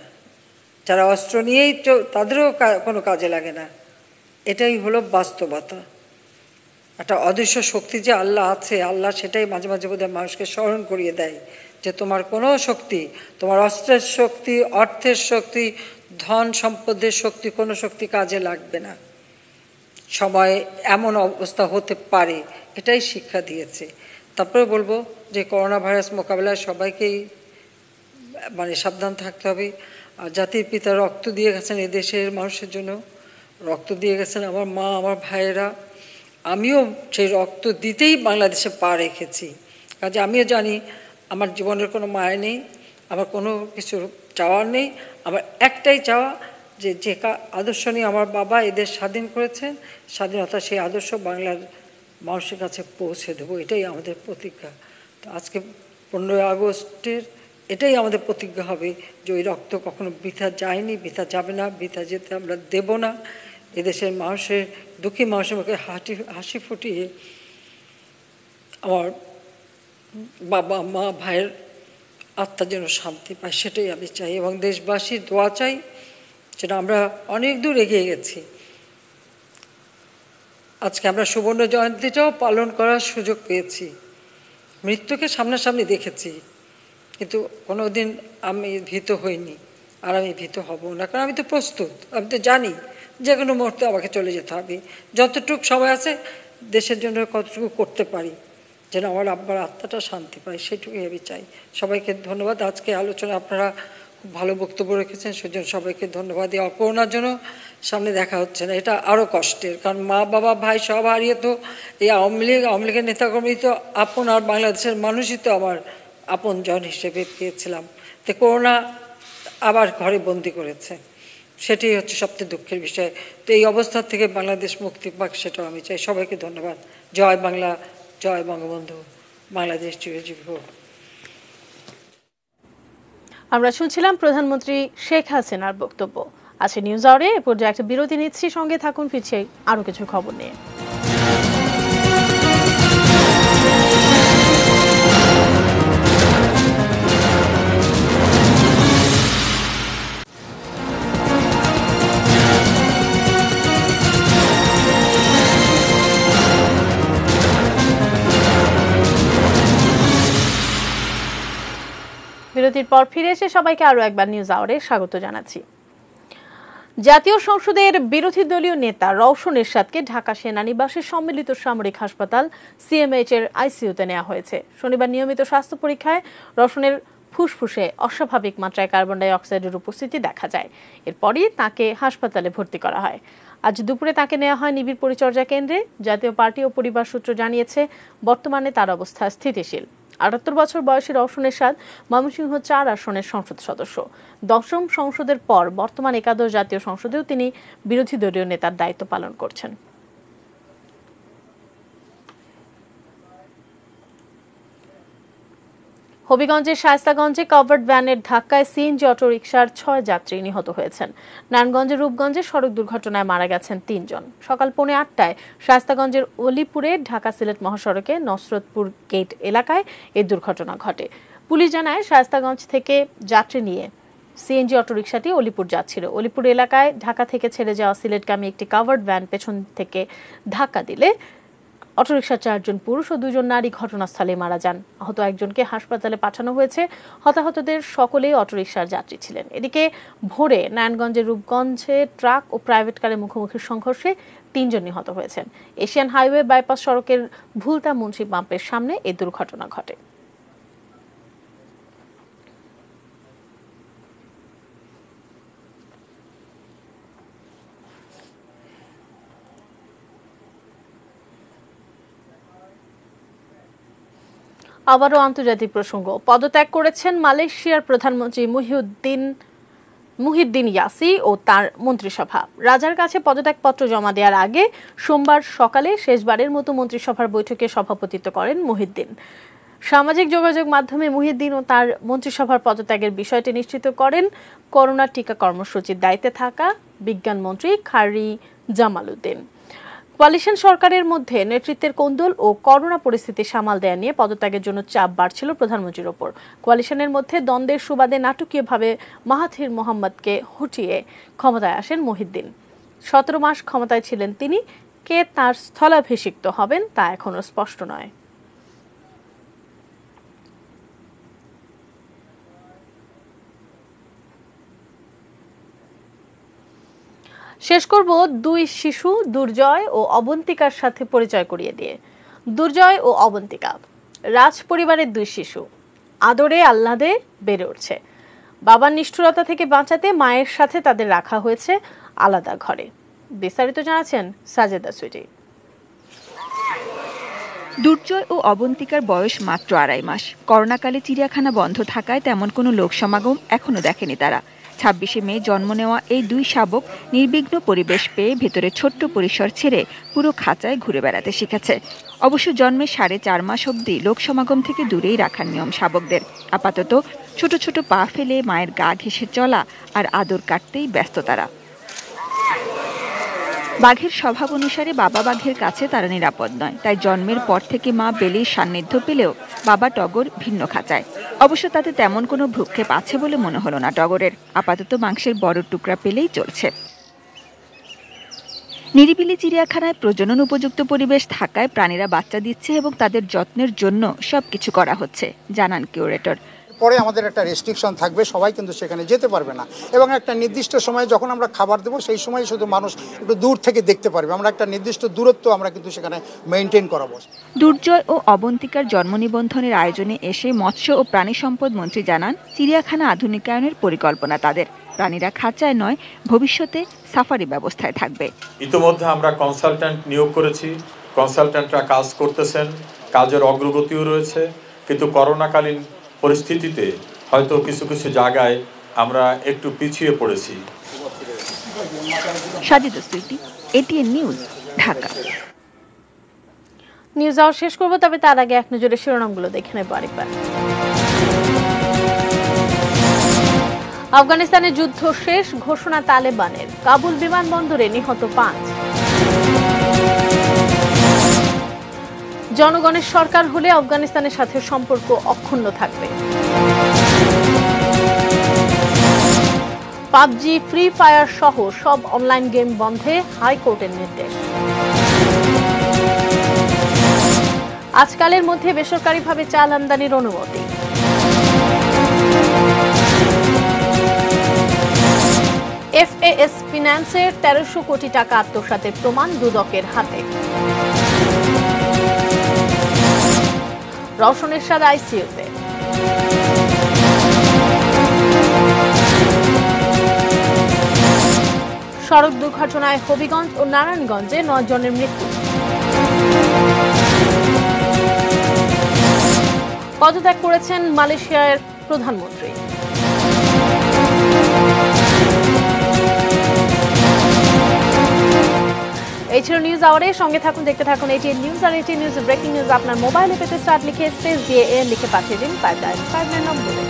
যারা অস্ত্র নিয়েই তাদেরও কোনো কাজে লাগে না। এটাই হলো বাস্তবতা। একটা অদৃশ্য শক্তি যে আল্লাহ আছে, আল্লাহ সেটাই মাঝে মাঝে বোধহয় মানুষকে স্মরণ করিয়ে দেয় যে তোমার কোনো শক্তি, তোমার অস্ত্রের শক্তি, অর্থের শক্তি, ধন সম্পদের শক্তি, কোনো শক্তি কাজে লাগবে না। সময় এমন অবস্থা হতে পারে, এটাই শিক্ষা দিয়েছে। তারপরে বলবো যে করোনা ভাইরাস মোকাবিলায় সবাইকেই মানে সাবধান থাকতে হবে। আর জাতির পিতা রক্ত দিয়ে গেছেন এদেশের মানুষের জন্য, রক্ত দিয়ে গেছেন আমার মা, আমার ভাইয়েরা। আমিও সেই রক্ত দিতেই বাংলাদেশে পা রেখেছি। কাজে আমিও জানি আমার জীবনের কোনো মায়া নেই, আমার কোনো কিছু চাওয়ার নেই। আমার একটাই চাওয়া যে যে আদর্শ নিয়ে আমার বাবা এদের স্বাধীন করেছেন, স্বাধীনতা সেই আদর্শ বাংলার মানুষের কাছে পৌঁছে দেবো, এটাই আমাদের প্রতিজ্ঞা। তো আজকে 15ই আগস্টের এটাই আমাদের প্রতিজ্ঞা হবে যে ওই রক্ত কখনো বৃথা যায়নি, বৃথা যাবে না, বৃথা যেতে আমরা দেব না। এদেশের মানুষের, দুঃখী মানুষের মুখে হাসি ফুটিয়ে আমার বাবা মা ভাইয়ের আত্মা যেন শান্তি পায়, সেটাই আমি চাই। এবং দেশবাসীর দোয়া চাই যেন আমরা অনেক দূর এগিয়ে গেছি। আজকে আমরা সুবর্ণ জয়ন্তীটাও পালন করার সুযোগ পেয়েছি, মৃত্যুকে সামনাসামনি দেখেছি, কিন্তু কোনোদিন আমি ভীত হইনি, আর আমি ভীত হব না। কারণ আমি তো প্রস্তুত, আমি তো জানি যে কোনো মুহূর্তে আমাকে চলে যেতে হবে। যতটুকু সময় আছে দেশের জন্য কতটুকু করতে পারি যেন আমার আব্বার আত্মাটা শান্তি পায়, সেটুকুই আমি চাই। সবাইকে ধন্যবাদ। আজকে আলোচনা আপনারা খুব ভালো বক্তব্য রেখেছেন, সেজন্য সবাইকে ধন্যবাদ। এই করোনার জন্য সামনে দেখা হচ্ছে না, এটা আরও কষ্টের। কারণ মা বাবা ভাই সব হারিয়ে তো এই আওয়ামী লীগের নেতাকর্মী তো আপন, আর বাংলাদেশের মানুষই তো আমার আপন জন হিসেবে পেয়েছিলাম। তো করোনা আবার ঘরে বন্দি করেছে, সেটাই হচ্ছে সবচেয়ে দুঃখের বিষয়। তো এই অবস্থা থেকে বাংলাদেশ মুক্তি পাক, সেটাও আমি চাই। সবাইকে ধন্যবাদ। জয় বাংলা, জয় বঙ্গবন্ধু, বাংলাদেশ চিরজীবী হোক। আমরা শুনছিলাম প্রধানমন্ত্রী শেখ হাসিনার বক্তব্য। আছে নিউজ আওয়ারে এ পর্যায়ে একটা বিরতি নিচ্ছি, সঙ্গে থাকুন, ফিরছে আরো কিছু খবর নিয়ে। বিরতির পর ফিরে এসে সবাইকে আরো একবার নিউজ আওয়ারে স্বাগত জানাচ্ছি। জাতীয় সংসদের বিরোধী দলীয় নেতা রওশন এরশাদকে ঢাকা সেনানিবাসের সম্মিলিত সামরিক হাসপাতাল সিএমএইচ এর আইসিইউতে নেওয়া হয়েছে। শনিবার নিয়মিত স্বাস্থ্য পরীক্ষায় রওশনের ফুসফুসে অস্বাভাবিক মাত্রায় কার্বন ডাই অক্সাইডের উপস্থিতি দেখা যায়। এরপরই তাকে হাসপাতালে ভর্তি করা হয়। আজ দুপুরে তাকে নেওয়া হয় নিবিড় পরিচর্যা কেন্দ্রে। জাতীয় পার্টি ও পরিবার সূত্র জানিয়েছে বর্তমানে তার অবস্থা স্থিতিশীল। ৭৮ বছর বয়সী রওশন এরশাদ ময়মনসিংহ ৪ আসনের সংসদ সদস্য। ১০ম সংসদের পর বর্তমান একাদশ জাতীয় সংসদেও তিনি বিরোধী দলীয় নেতার দায়িত্ব পালন করছেন। হবিগঞ্জের শায়েস্তাগঞ্জে কভার্ড ভ্যানের ধাক্কায় সিএনজি অটোরিকশার 6 যাত্রী নিহত হয়েছেন। নারায়ণগঞ্জের রূপগঞ্জে সড়ক দুর্ঘটনায় মারা গেছেন 3 জন। সকাল 8:30টায় শায়েস্তাগঞ্জের অলিপুরে ঢাকা সিলেট মহাসড়কে নসরতপুর গেট এলাকায় এই দুর্ঘটনা ঘটে। পুলিশ জানায় শায়েস্তাগঞ্জ থেকে যাত্রী নিয়ে সিএনজি অটোরিকশাটি অলিপুর যাচ্ছিল। অলিপুর এলাকায় ঢাকা থেকে ছেড়ে যাওয়া সিলেটগামী একটি কভার্ড ভ্যান পেছন থেকে ধাক্কা দিলে অটোরিকশার 4 জন পুরুষ ও 2 জন নারী ঘটনাস্থলে মারা যান। আহত একজনকে হাসপাতালে পাঠানো হয়েছে। হতাহতদের সকলেই অটোরিকশার যাত্রী ছিলেন। এদিকে ভোরে নারায়ণগঞ্জের রূপগঞ্জে ট্রাক ও প্রাইভেট কারের মুখোমুখি সংঘর্ষে 3 জন নিহত হয়েছেন। এশিয়ান হাইওয়ে বাইপাস সড়কের ভুলতা মুন্সি পাম্পের সামনে এই দুর্ঘটনা ঘটে। আবারও আন্তর্জাতিক প্রসঙ্গ। পদত্যাগ করেছেন মালয়েশিয়ার প্রধানমন্ত্রী মুহিদ্দিন ইয়াসি ও তার মন্ত্রিসভা। রাজার কাছে পদত্যাগপত্র জমা দেওয়ার আগে সোমবার সকালে শেষবারের মতো মন্ত্রিসভার বৈঠকে সভাপতিত্ব করেন মুহিদ্দিন। সামাজিক যোগাযোগ মাধ্যমে মুহিদ্দিন ও তার মন্ত্রিসভার পদত্যাগের বিষয়টি নিশ্চিত করেন করোনা টিকা কর্মসূচির দায়িত্বে থাকা বিজ্ঞানমন্ত্রী খায়রি জামালউদ্দিন। কোয়ালিশন সরকারের মধ্যে নেতৃত্বের কোন্দল ও করোনা পরিস্থিতি সামাল দেয়া নিয়ে পদত্যাগের জন্য চাপ বাড়ছিল প্রধানমন্ত্রীর ওপর। কোয়ালিশনের মধ্যে দ্বন্দ্বের সুবাদে নাটকীয়ভাবে মাহাথির মোহাম্মদকে হটিয়ে ক্ষমতায় আসেন মুহিদ্দিন। 17 মাস ক্ষমতায় ছিলেন তিনি। কে তার স্থলাভিষিক্ত হবেন তা এখনো স্পষ্ট নয়। শেষ করব 2 শিশু দুর্জয় ও অবন্তিকার সাথে পরিচয় করিয়ে দিয়ে। দুর্জয় ও অবন্তিকা রাজ পরিবারের 2 শিশু, আদরে আহ্লাদে বেড়ে উঠছে। বাবার নিষ্ঠুরতা থেকে বাঁচাতে মায়ের সাথে তাদের রাখা হয়েছে আলাদা ঘরে। বিস্তারিত জানাচ্ছেন সাজেদা সুইটি। দুর্জয় ও অবন্তিকার বয়স মাত্র 2.5 মাস। করোনাকালে চিড়িয়াখানা বন্ধ থাকায় তেমন কোনো লোক সমাগম এখনো দেখেনি তারা। 26শে মে জন্ম নেওয়া এই 2 শাবক নির্বিঘ্ন পরিবেশ পেয়ে ভেতরে ছোট্ট পরিসর ছেড়ে পুরো খাঁচায় ঘুরে বেড়াতে শিখেছে। অবশ্য জন্মের 4.5 মাস অবধি লোক সমাগম থেকে দূরেই রাখার নিয়ম শাবকদের। আপাতত ছোট ছোট পা ফেলে মায়ের গা ঘেঁষে চলা আর আদর কাটতেই ব্যস্ত তারা। বাঘের স্বভাব অনুসারে বাবা বাঘের কাছে তারা নিরাপদ নয়, তাই জন্মের পর থেকে মা বেলির সান্নিধ্য পেলেও বাবা টগর ভিন্ন খাঁচায়। অবশ্য তাতে তেমন কোনো ভ্রুক্ষেপ আছে বলে মনে হলো না টগরের। আপাতত মাংসের বড় টুকরা পেলেই চলছে। নিরিবিলি চিড়িয়াখানায় প্রজনন উপযুক্ত পরিবেশ থাকায় প্রাণীরা বাচ্চা দিচ্ছে এবং তাদের যত্নের জন্য সবকিছু করা হচ্ছে, জানান কিউরেটর। পরে আমাদের একটা রেস্ট্রিকশন থাকবে, সবাই কিন্তু সেখানে যেতে পারবে না এবং একটা নির্দিষ্ট সময়ে যখন আমরা খাবার দেবো সেই সময় শুধু মানুষ একটু দূর থেকে দেখতে পারবে। আমরা একটা নির্দিষ্ট দূরত্ব আমরা কিন্তু সেখানে মেইনটেইন করাবো। দুর্জয় ও অবন্তিকার জন্ম নিবন্ধনের আয়োজনে এসে মৎস্য ও প্রাণী সম্পদ মন্ত্রী জানান চিড়িয়াখানা আধুনিকায়নের পরিকল্পনা তাদের। প্রাণীরা খাঁচায় নয়, ভবিষ্যতে সাফারি ব্যবস্থায় থাকবে। ইতিমধ্যে আমরা কনসালট্যান্ট নিয়োগ করেছি, কনসালট্যান্টরা কাজ করতেছেন, কাজের অগ্রগতিও রয়েছে। কিন্তু করোনাকালীন পরিস্থিতিতে হয়তো কিছু কিছু জায়গায় আমরা একটু পিছিয়ে পড়েছি। Sajida Sweety, ATN news, Dhaka. News hour শেষ করব, তবে তার আগে এক নজরে শিরোনামগুলো দেখে নেব আরেকবার। আফগানিস্তানের যুদ্ধ শেষ, ঘোষণা তালেবানের। কাবুল বিমানবন্দরে নিহত 5। জনগণের সরকার হলে আফগানিস্তানের সাথে সম্পর্ক অক্ষুণ্ণ থাকবে। পাবজি, ফ্রি ফায়ার সহ সব অনলাইন গেম বন্ধে হাইকোর্টের নির্দেশ। আজকালের মধ্যে বেসরকারিভাবে চাল আমদানির অনুমতি। এফএএস ফিন্যান্সের 1300 কোটি টাকা আত্মসাতের প্রমাণ দুদকের হাতে। রওশন এরশাদ আইসিইউতে। সড়ক দুর্ঘটনায় হবিগঞ্জ ও নারায়ণগঞ্জে 9 জনের মৃত্যু। পদত্যাগ করেছেন মালয়েশিয়ার প্রধানমন্ত্রী। এই ছিল নিউজ আওয়ারে। সঙ্গে থাকুন, দেখতে থাকুন ATN নিউজ। আর ATN নিউজ ব্রেকিং নিউজ আপনার মোবাইলে পেতে স্টার্ট লিখে স্পেস দিয়ে লিখে পাঠিয়ে দিন 595 নম্বরে।